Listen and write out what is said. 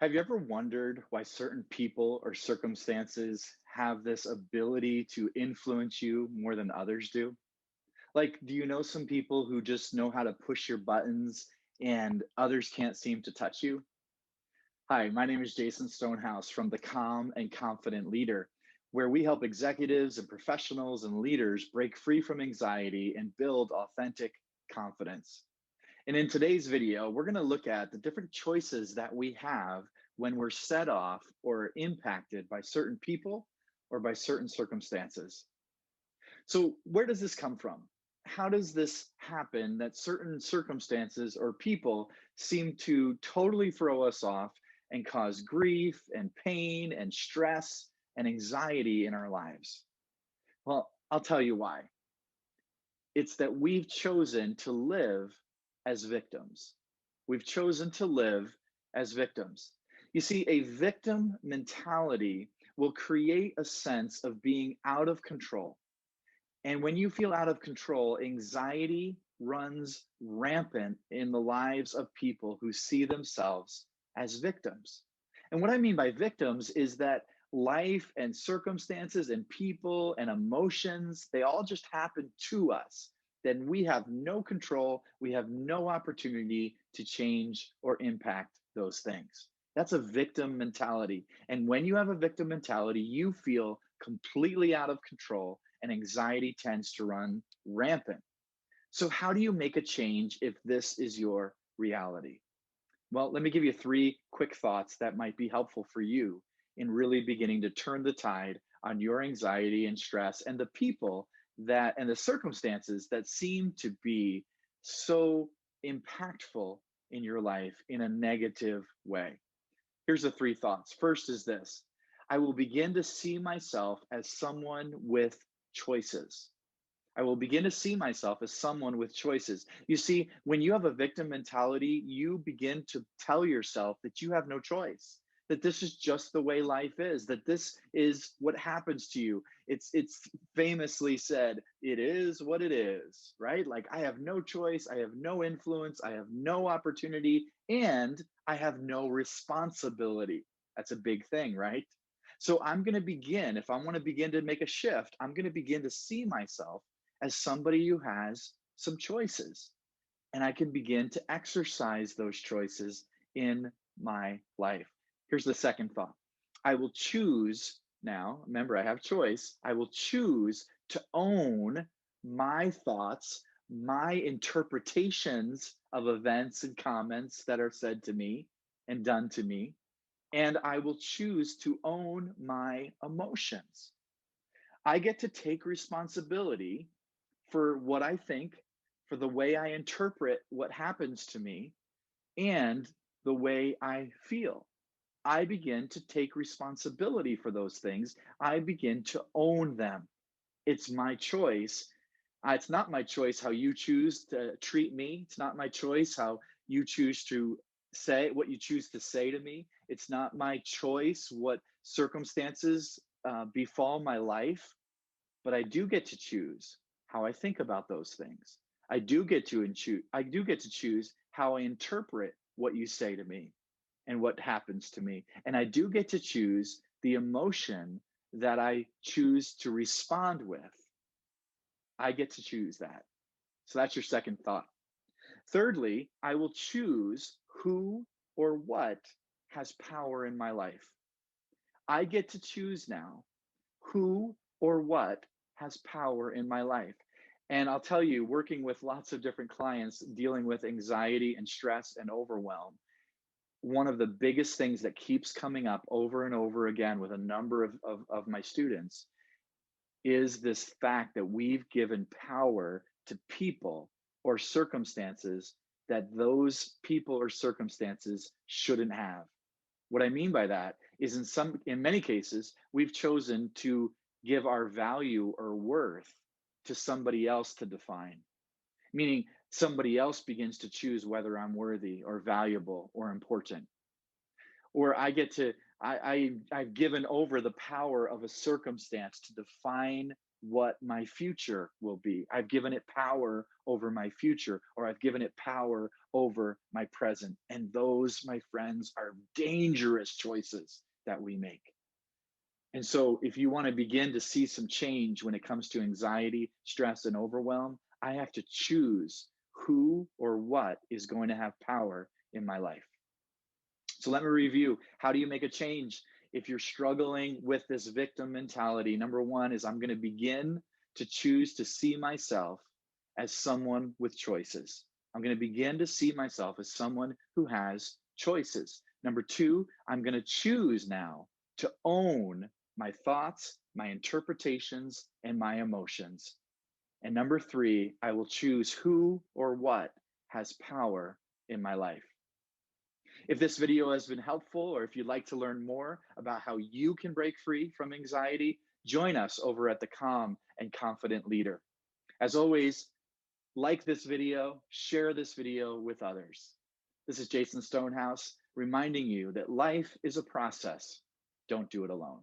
Have you ever wondered why certain people or circumstances have this ability to influence you more than others do? Like, do you know some people who just know how to push your buttons and others can't seem to touch you? Hi, my name is Jason Stonehouse from The Calm and Confident Leader, where we help executives and professionals and leaders break free from anxiety and build authentic confidence. And in today's video, we're going to look at the different choices that we have when we're set off or impacted by certain people or by certain circumstances. So, where does this come from? How does this happen that certain circumstances or people seem to totally throw us off and cause grief and pain and stress and anxiety in our lives? Well, I'll tell you why. It's that we've chosen to live as victims. We've chosen to live as victims. You see, a victim mentality will create a sense of being out of control. And when you feel out of control, anxiety runs rampant in the lives of people who see themselves as victims. And what I mean by victims is that life and circumstances and people and emotions, they all just happen to us. Then we have no control, we have no opportunity to change or impact those things. That's a victim mentality. And when you have a victim mentality, you feel completely out of control and anxiety tends to run rampant. So, how do you make a change if this is your reality? Well, let me give you three quick thoughts that might be helpful for you in really beginning to turn the tide on your anxiety and stress and the people that and the circumstances that seem to be so impactful in your life in a negative way. Here's the three thoughts. First is this: I will begin to see myself as someone with choices. I will begin to see myself as someone with choices. You see, when you have a victim mentality, you begin to tell yourself that you have no choice, that this is just the way life is, that this is what happens to you. It's famously said, it is what it is, right? Like I have no choice, I have no influence, I have no opportunity, and I have no responsibility. That's a big thing, right? So I'm going to begin, if I want to begin to make a shift, I'm going to begin to see myself as somebody who has some choices. And I can begin to exercise those choices in my life. Here's the second thought: I will choose now, remember, I have choice. I will choose to own my thoughts, my interpretations of events and comments that are said to me and done to me. And I will choose to own my emotions. I get to take responsibility for what I think, for the way I interpret what happens to me, and the way I feel. I begin to take responsibility for those things. I begin to own them. It's my choice. It's not my choice how you choose to treat me. It's not my choice how you choose to say what you choose to say to me. It's not my choice what circumstances befall my life, but I do get to choose how I think about those things. I do get to choose how I interpret what you say to me and what happens to me. And I do get to choose the emotion that I choose to respond with. I get to choose that. So that's your second thought. Thirdly, I will choose who or what has power in my life. I get to choose now who or what has power in my life. And I'll tell you, working with lots of different clients dealing with anxiety and stress and overwhelm, one of the biggest things that keeps coming up over and over again with a number of my students is this fact that we've given power to people or circumstances that those people or circumstances shouldn't have. What I mean by that is in many cases, we've chosen to give our value or worth to somebody else to define, meaning somebody else begins to choose whether I'm worthy or valuable or important. Or I get to, I've given over the power of a circumstance to define what my future will be. I've given it power over my future, or I've given it power over my present. And those, my friends, are dangerous choices that we make. And so, if you want to begin to see some change when it comes to anxiety, stress, and overwhelm, I have to choose who or what is going to have power in my life. So let me review. How do you make a change? If you're struggling with this victim mentality, number one is I'm going to begin to choose to see myself as someone with choices. I'm going to begin to see myself as someone who has choices. Number two, I'm going to choose now to own my thoughts, my interpretations, and my emotions. And number three, I will choose who or what has power in my life. If this video has been helpful, or if you'd like to learn more about how you can break free from anxiety, join us over at the Calm and Confident Leader. As always, like this video, share this video with others. This is Jason Stonehouse reminding you that life is a process. Don't do it alone.